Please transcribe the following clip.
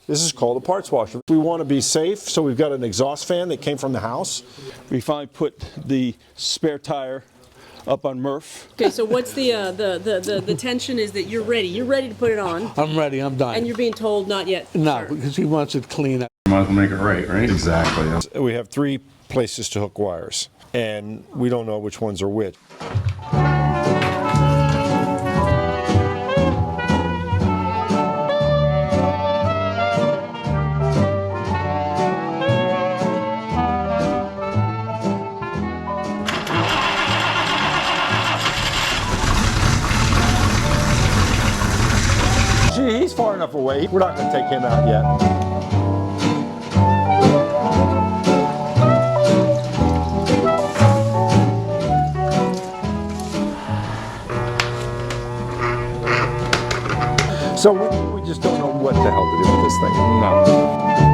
This is called a parts washer. We want to be safe, so we've got an exhaust fan that came from the house. We finally put the spare tire up on Murph. Okay, so what's the tension is that you're ready. You're ready to put it on. I'm ready, I'm done. And you're being told not yet. No, because he wants it clean. Might as well make it right? Exactly. We have 3 places to hook wires, and we don't know which ones are which. He's far enough away. We're not going to take him out yet. So we just don't know what the hell to do with this thing. No.